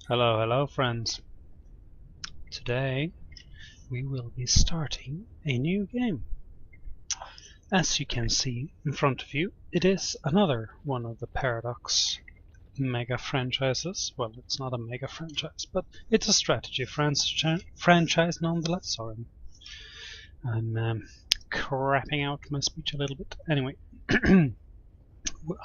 Hello, hello friends. Today we will be starting a new game. As you can see in front of you, it is another one of the Paradox mega franchises. Well, it's not a mega franchise, but it's a strategy franchise nonetheless. Sorry, I'm crapping out my speech a little bit. Anyway,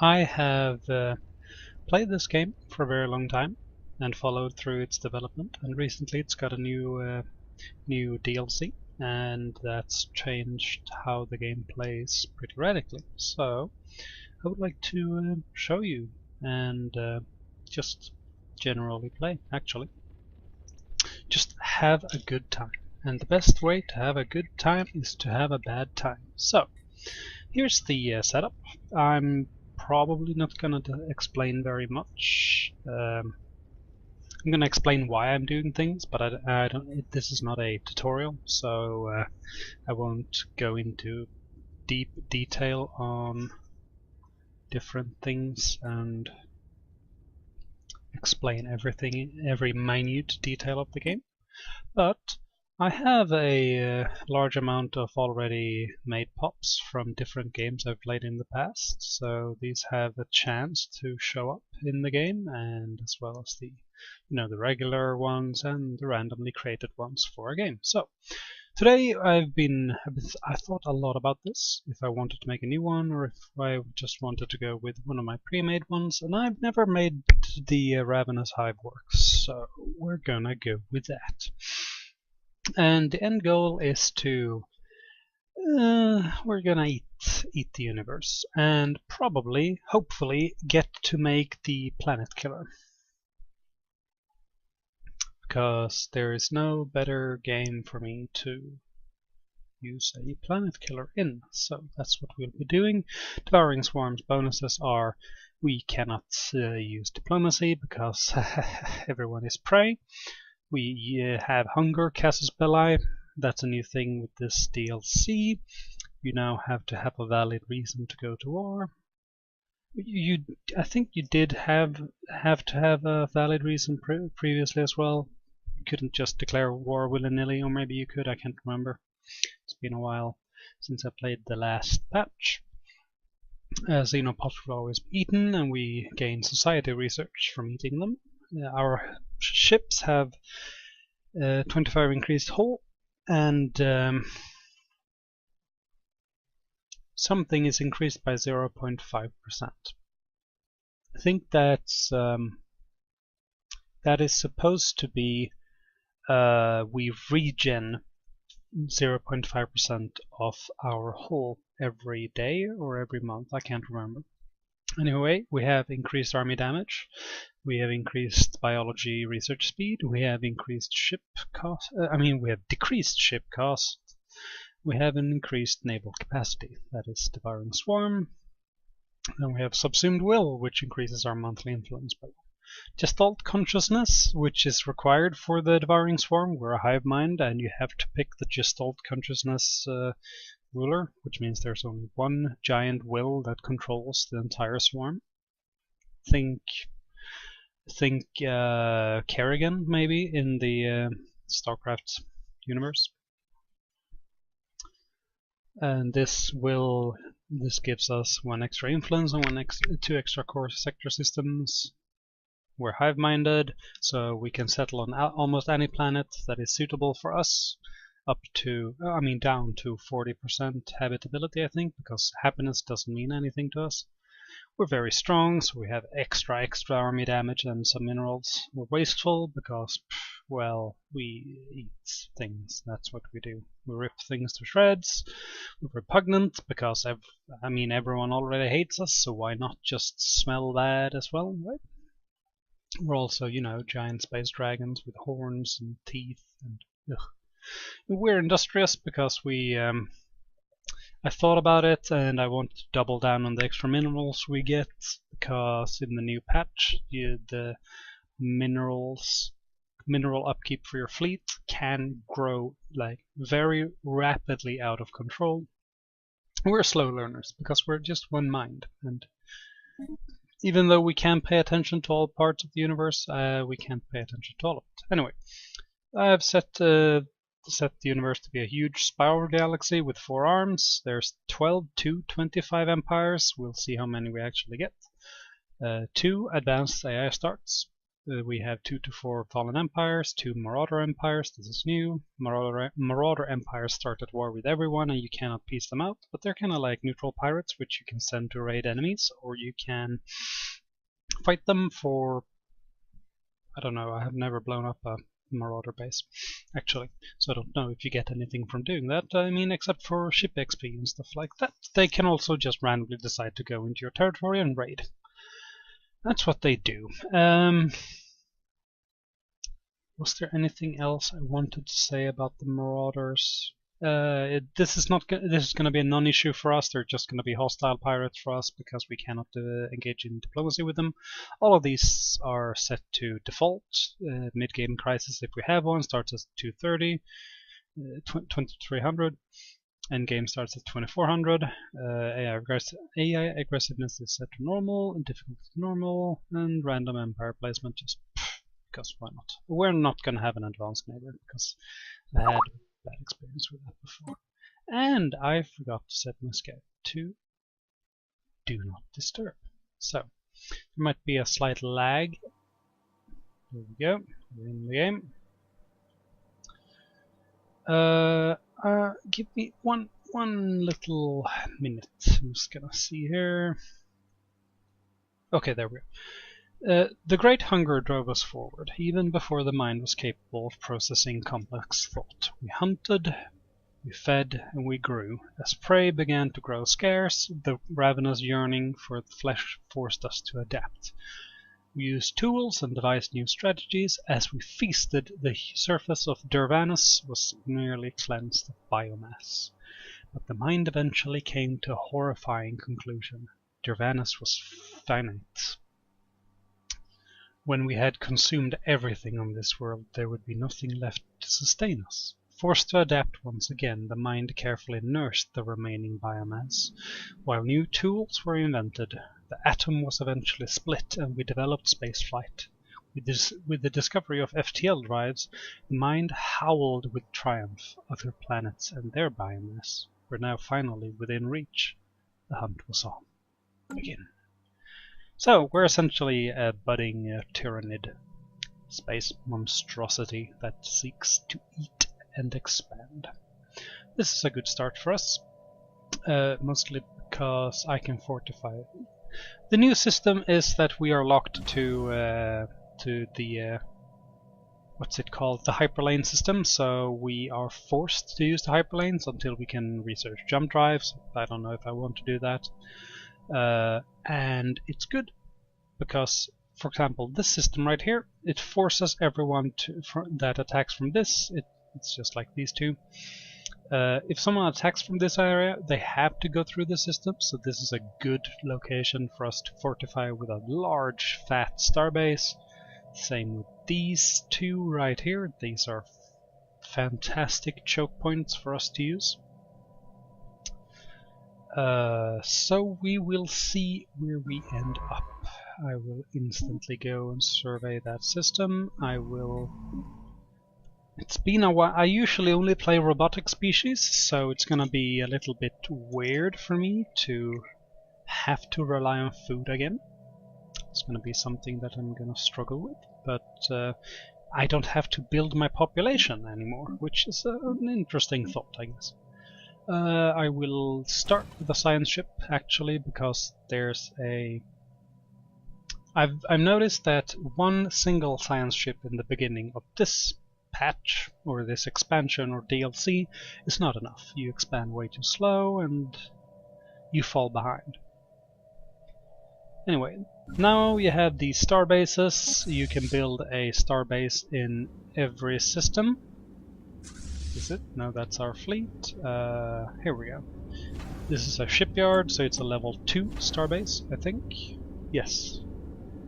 I have played this game for a very long time and followed through its development, and recently it's got a new DLC, and that's changed how the game plays pretty radically. So I would like to show you and just generally play, actually. Just have a good time. And the best way to have a good time is to have a bad time. So here's the setup. I'm probably not going to explain very much. I'm going to explain why I'm doing things, but I don't. This is not a tutorial, so I won't go into deep detail on different things and explain everything, every minute detail of the game. But I have a large amount of already made pops from different games I've played in the past, so these have a chance to show up in the game, and as well as the the regular ones and the randomly created ones for a game. So today I thought a lot about this, if I wanted to make a new one or if I just wanted to go with one of my pre-made ones, and I've never made the Ravenous Hive works, so we're gonna go with that. And the end goal is to we're gonna eat the universe and probably, hopefully, get to make the planet killer. Because there is no better game for me to use a planet killer in. So that's what we'll be doing. Devouring Swarm's bonuses are we cannot use diplomacy because everyone is prey. We have Hunger, Casus Belli. That's a new thing with this DLC. You now have to have a valid reason to go to war. I think you did have to have a valid reason previously as well. You couldn't just declare war willy-nilly, or maybe you could, I can't remember. It's been a while since I played the last patch. Xenopods will always be eaten, and we gain society research from eating them. Our ships have 25 increased hull, and something is increased by 0.5%. I think that's that is supposed to be we regen 0.5% of our hull every day or every month, I can't remember. Anyway, we have increased army damage, we have increased biology research speed, we have increased ship cost, we have decreased ship cost, we have an increased naval capacity, that is Devouring Swarm. Then we have Subsumed Will, which increases our monthly influence by Gestalt Consciousness, which is required for the Devouring Swarm. We're a hive mind, and you have to pick the Gestalt Consciousness ruler, which means there's only one giant will that controls the entire swarm. Think Kerrigan, maybe, in the StarCraft universe. And this gives us 1 extra influence and 2 extra core sector systems. We're hive-minded, so we can settle on almost any planet that is suitable for us, up to, down to 40% habitability, I think, because happiness doesn't mean anything to us. We're very strong, so we have extra army damage and some minerals. We're wasteful because, well, we eat things. That's what we do. We rip things to shreds. We're repugnant because, everyone already hates us, so why not just smell that as well, right? We're also, giant space dragons with horns and teeth, and we're industrious because we I thought about it, and I want to double down on the extra minerals we get, because in the new patch, the mineral upkeep for your fleet can grow like very rapidly out of control. We're slow learners because we're just one mind, and even though we can pay attention to all parts of the universe, we can't pay attention to all of it. Anyway, I've set the universe to be a huge spiral galaxy with 4 arms. There's 12 to 25 empires. We'll see how many we actually get. 2 advanced AI starts. We have 2 to 4 fallen empires, 2 marauder empires. This is new. Marauder empires start at war with everyone and you cannot piece them out, but they're kind of like neutral pirates which you can send to raid enemies, or you can fight them for, I don't know, I have never blown up a marauder base actually, so I don't know if you get anything from doing that. I mean, except for ship XP and stuff like that. They can also just randomly decide to go into your territory and raid. That's what they do. Was there anything else I wanted to say about the marauders? This is going to be a non-issue for us. They're just going to be hostile pirates for us because we cannot engage in diplomacy with them. All of these are set to default. Mid-game crisis, if we have one, starts at 230, 2300. Endgame starts at 2400. AI aggressiveness is set to normal, and difficulty to normal, and random empire placement just because why not? We're not going to have an advanced neighbor because I had bad experience with that before. And I forgot to set my scout to do not disturb. So there might be a slight lag. There we go. We're in the game. Give me one little minute. I'm just gonna see here. Okay, there we go. The Great Hunger drove us forward, even before the mind was capable of processing complex thought. We hunted, we fed, and we grew. As prey began to grow scarce, the ravenous yearning for the flesh forced us to adapt. We used tools and devised new strategies. As we feasted, the surface of Durvanus was nearly cleansed of biomass. But the mind eventually came to a horrifying conclusion. Durvanus was finite. When we had consumed everything on this world, there would be nothing left to sustain us. Forced to adapt once again, the mind carefully nursed the remaining biomass. While new tools were invented, the atom was eventually split and we developed spaceflight. With the discovery of FTL drives, the mind howled with triumph. Other planets and their biomass were now finally within reach. The hunt was on. Again. So, we're essentially a budding tyrannid space monstrosity that seeks to eat and expand. This is a good start for us, mostly because I can fortify it. The new system is that we are locked to the what's it called? The hyperlane system. So we are forced to use the hyperlanes until we can research jump drives. I don't know if I want to do that. And it's good because, for example, this system right here, it forces everyone that attacks from this. It's just like these two. If someone attacks from this area, they have to go through the system, so this is a good location for us to fortify with a large, fat starbase. Same with these two right here. These are fantastic choke points for us to use. So we will see where we end up. I will instantly go and survey that system. It's been a while. I usually only play robotic species, so it's gonna be a little bit weird for me to have to rely on food again. It's gonna be something that I'm gonna struggle with, but I don't have to build my population anymore, which is an interesting thought, I guess. I will start with a science ship, actually, because there's a... I've noticed that one single science ship in the beginning of this patch, or this expansion or DLC, is not enough. You expand way too slow and you fall behind. Anyway, now you have these star bases. You can build a star base in every system. Is it? No, that's our fleet. Here we go. This is a shipyard, so it's a level 2 starbase, I think. Yes.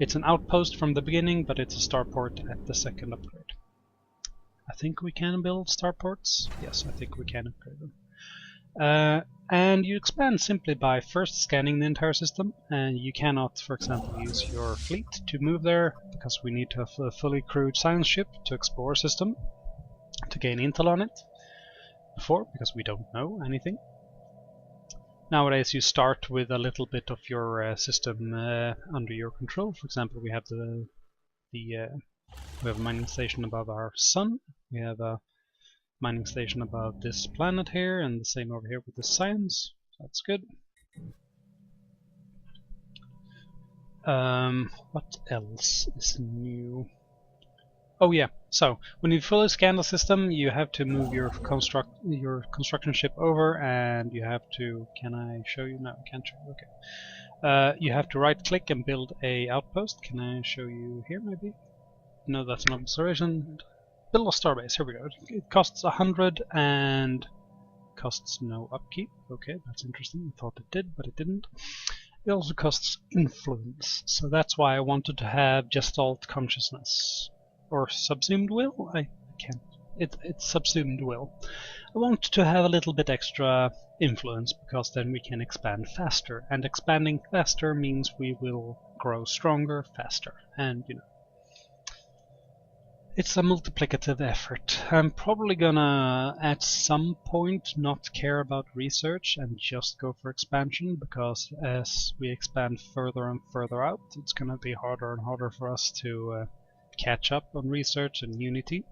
It's an outpost from the beginning, but it's a starport at the second upgrade. I think we can build starports. Yes, I think we can upgrade them. And you expand simply by first scanning the entire system, and you cannot, for example, use your fleet to move there, because we need to have a fully crewed science ship to explore system, to gain intel on it before, because we don't know anything. Nowadays you start with a little bit of your system under your control. For example, we have we have a mining station above our sun, we have a mining station above this planet here, and the same over here with the science. That's good. What else is new? Oh yeah, so when you fully scan the system, you have to move your construction ship over, and you have to. Can I show you? No, I can't show you. Okay. You have to right-click and build a outpost. Can I show you here, maybe? No, that's an observation. Build a starbase. Here we go. It costs 100 and costs no upkeep. Okay, that's interesting. I thought it did, but it didn't. It also costs influence, so that's why I wanted to have Gestalt consciousness. Or subsumed will? I can't. It's subsumed will. I want to have a little bit extra influence, because then we can expand faster. And expanding faster means we will grow stronger faster. And, you know, it's a multiplicative effort. I'm probably gonna, at some point, not care about research and just go for expansion, because as we expand further and further out, it's gonna be harder and harder for us to catch up on research and Unity.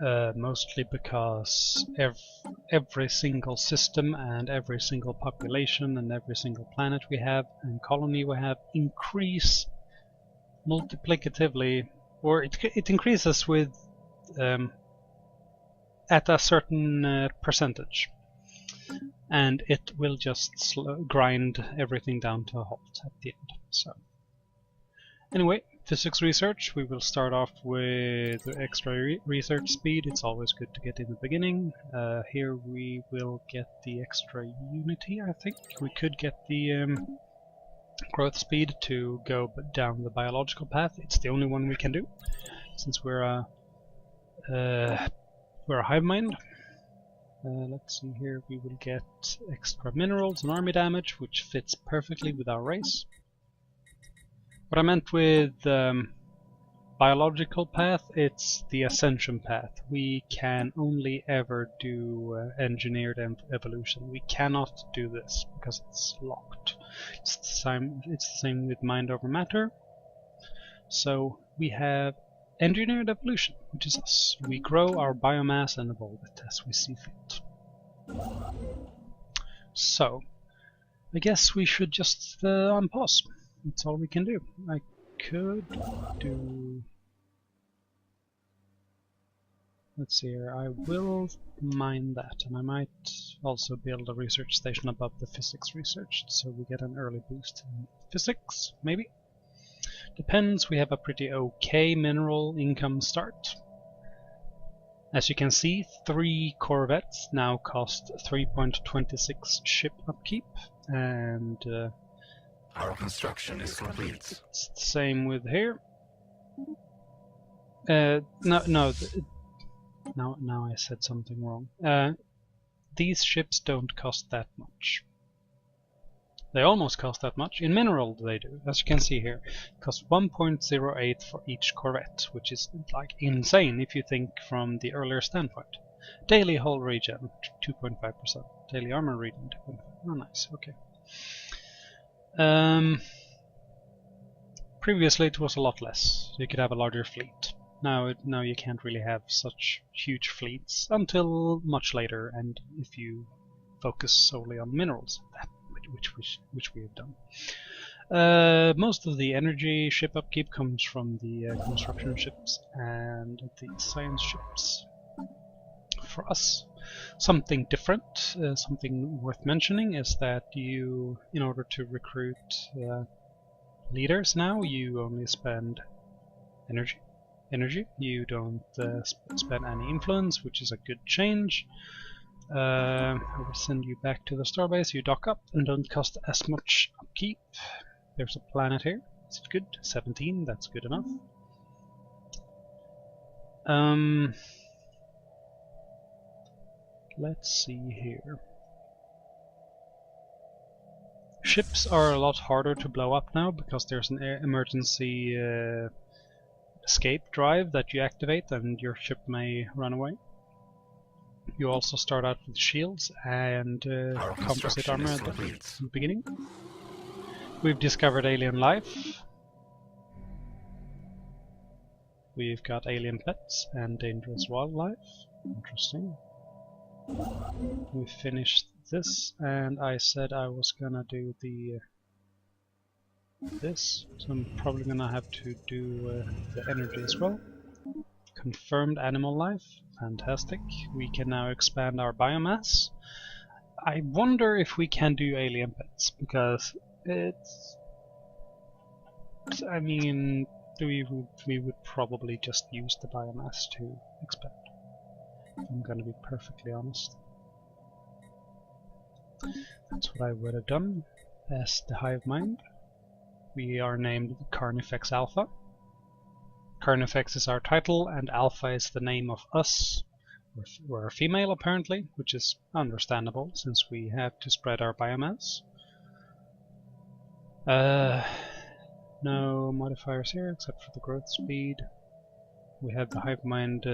Mostly because every single system and every single population and every single planet we have and colony we have increase multiplicatively, or it increases with at a certain percentage, and it will just grind everything down to a halt at the end. So anyway, physics research, we will start off with extra research speed. It's always good to get in the beginning. Here we will get the extra unity, I think. We could get the growth speed to go down the biological path. It's the only one we can do, since we're a hive mind. Let's see here, we will get extra minerals and army damage, which fits perfectly with our race. What I meant with biological path, it's the ascension path. We can only ever do engineered evolution. We cannot do this because it's locked. It's the same with mind over matter. So we have engineered evolution, which is us. We grow our biomass and evolve it as we see fit. So I guess we should just unpause. That's all we can do. I could do... Let's see here, I will mine that, and I might also build a research station above the physics research, so we get an early boost in physics, maybe? Depends, we have a pretty okay mineral income start. As you can see, 3 corvettes now cost 3.26 ship upkeep, and our construction is complete. It's the same with here. Now I said something wrong. These ships don't cost that much. They almost cost that much. In mineral they do, as you can see here. It costs 1.08 for each corvette, which is like insane if you think from the earlier standpoint. Daily hull regen, 2.5%. Daily armor regen, 2.5%. Oh, nice, okay. Previously it was a lot less. You could have a larger fleet. Now you can't really have such huge fleets until much later, and if you focus solely on minerals, which we have done. Most of the energy ship upkeep comes from the construction ships and the science ships. For us, something different, something worth mentioning is that you, in order to recruit leaders now, you only spend energy. You don't spend any influence, which is a good change. I will send you back to the starbase. You dock up and don't cost as much upkeep. There's a planet here. Is it good? 17, that's good enough. Let's see here. Ships are a lot harder to blow up now because there's an emergency escape drive that you activate and your ship may run away. You also start out with shields and composite armor at the beginning. We've discovered alien life. We've got alien pets and dangerous wildlife. Interesting. We finished this, and I said I was gonna do the this, so I'm probably gonna have to do the energy as well. Confirmed animal life, fantastic. We can now expand our biomass. I wonder if we can do alien pets, because it's... I mean, we would probably just use the biomass to expand. I'm gonna be perfectly honest. That's what I would have done as the hive mind. We are named Carnifex Alpha. Carnifex is our title, and Alpha is the name of us. We're a female apparently, which is understandable since we have to spread our biomass. No modifiers here except for the growth speed. We have the hive mind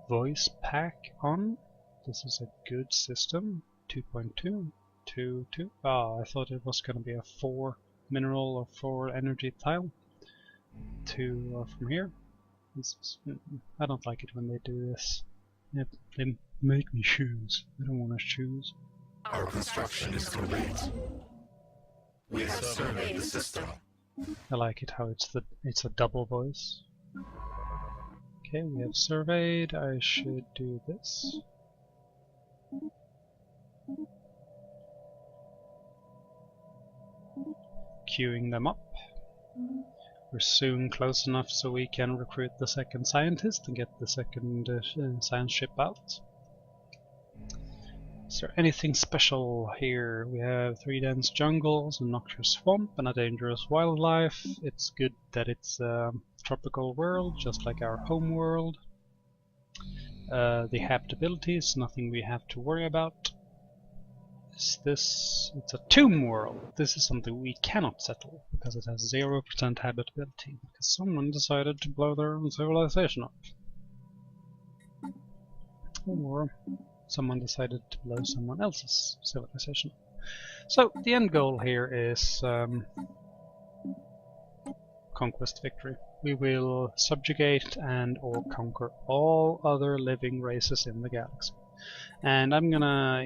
voice pack on. This is a good system. 2.2, 2.2. Ah, I thought it was going to be a 4 mineral or 4 energy tile. 2 from here. I don't like it when they do this. They make me choose. I don't want to choose. Our construction is complete. We have surveyed the system. I like it how it's a double voice. Okay, we have surveyed. I should do this. Queuing them up. We're soon close enough so we can recruit the second scientist and get the second science ship out. Is there anything special here? We have 3 dense jungles, a noxious swamp, and a dangerous wildlife. It's good that it's a tropical world, just like our home world. The habitability is nothing we have to worry about. Is this... it's a tomb world. This is something we cannot settle, because it has 0% habitability, because someone decided to blow their own civilization up. Or someone decided to blow someone else's civilization up. So, the end goal here is conquest victory. We will subjugate and or conquer all other living races in the galaxy. And I'm gonna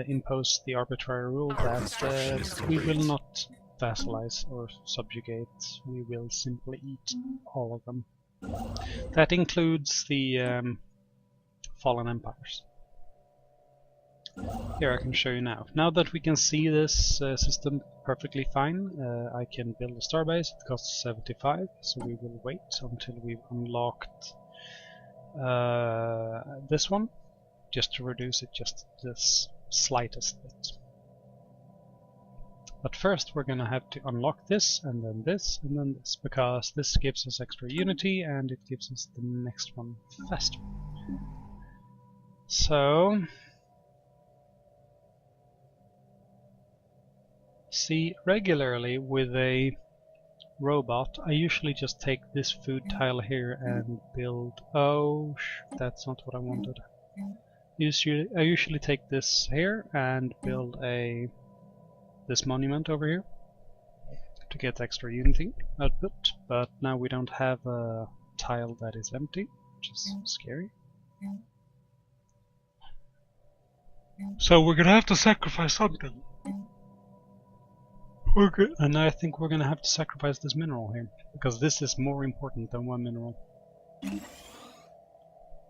impose the arbitrary rule that we will not vassalize or subjugate, we will simply eat all of them. That includes the fallen empires. Here I can show you now. Now that we can see this system perfectly fine, I can build a starbase. It costs 75, so we will wait until we've unlocked this one, just to reduce it just this slightest bit. But first we're gonna have to unlock this, and then this, and then this, because this gives us extra unity and it gives us the next one faster. So, see, regularly with a robot, I usually just take this food tile here and build... oh, that's not what I wanted. I usually take this here and build this monument over here to get extra unity output, but now we don't have a tile that is empty, which is scary. So we're gonna have to sacrifice something. And I think we're gonna have to sacrifice this mineral here, because this is more important than one mineral.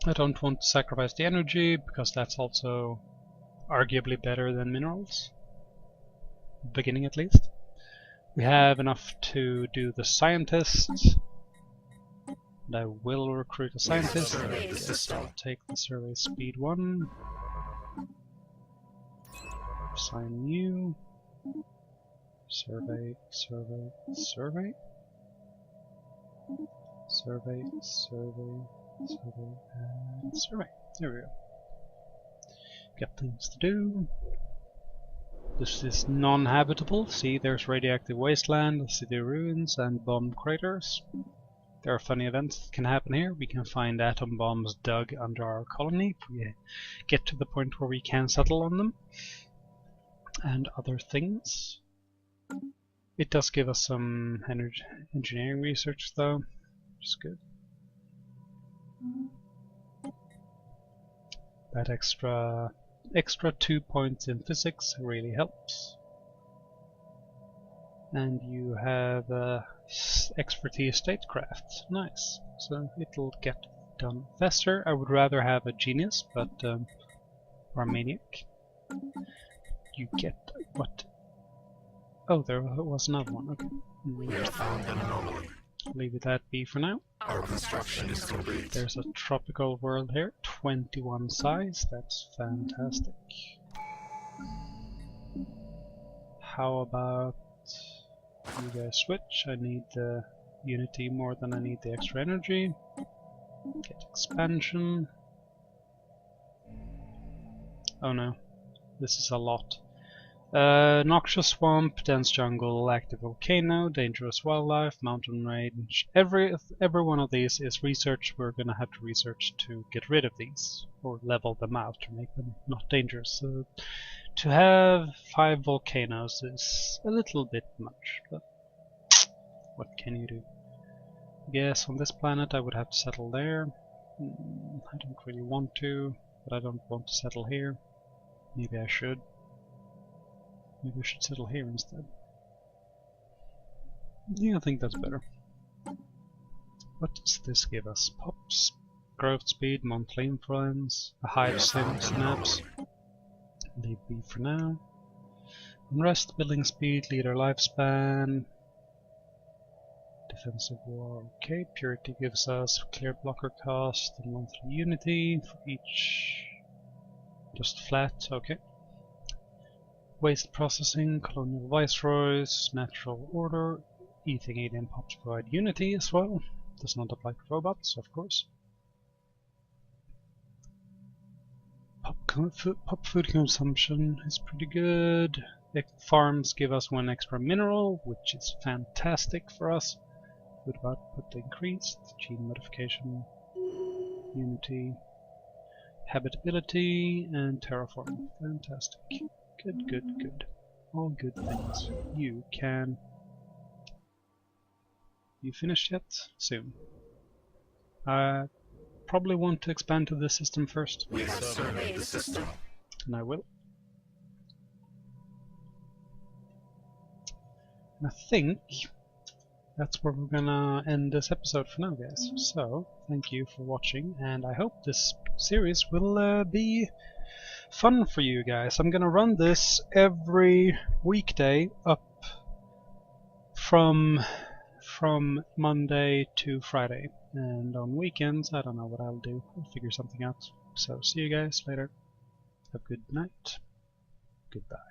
I don't want to sacrifice the energy, because that's also arguably better than minerals. Beginning at least. We have enough to do the scientists. And I will recruit a scientist. I'll take the survey speed 1. Assign new. Survey, survey, survey. Survey, survey, survey, and survey. There we go. Got things to do. This is non-habitable. See, there's radioactive wasteland, city ruins, and bomb craters. There are funny events that can happen here. We can find atom bombs dug under our colony if we get to the point where we can settle on them. And other things. It does give us some engineering research though, which is good. That extra 2 points in physics really helps. And you have expertise statecraft. Nice. So it'll get done faster. I would rather have a genius, but or a maniac. You get what? Oh, there was another one. Okay. We have found an anomaly. Leave it at be for now. Our construction is complete. There's a tropical world here, 21 size. That's fantastic. How about you guys switch? I need the unity more than I need the extra energy. Get expansion. Oh no, this is a lot. Noxious swamp, dense jungle, active volcano, dangerous wildlife, mountain range. Every one of these is research. We're gonna have to research to get rid of these or level them out to make them not dangerous. So to have 5 volcanoes is a little bit much, but what can you do? Yes, on this planet I would have to settle there. I don't really want to, but I don't want to settle here. Maybe I should. Maybe we should settle here instead. Yeah, I think that's better. What does this give us? Pops, growth speed, monthly influence, a hive synapse. Leave B for now. Unrest, building speed, leader lifespan. Defensive war, okay. Purity gives us clear blocker cost and monthly unity for each. Just flat, okay. Waste processing, colonial viceroys, natural order, eating alien pops provide unity as well. Does not apply to robots, of course. Pop food consumption is pretty good. Farms give us 1 extra mineral, which is fantastic for us. Food output increased, gene modification, unity, habitability, and terraforming. Fantastic. Good, good, good. All good things. You can... You finished yet? Soon. I probably want to expand to the system first. We have surveyed the system. And I will. And I think that's where we're gonna end this episode for now, guys. So, thank you for watching, and I hope this series will be fun for you guys. I'm gonna run this every weekday up from Monday to Friday, and on weekends I don't know what I'll do. I'll figure something out. So see you guys later. Have a good night. Goodbye.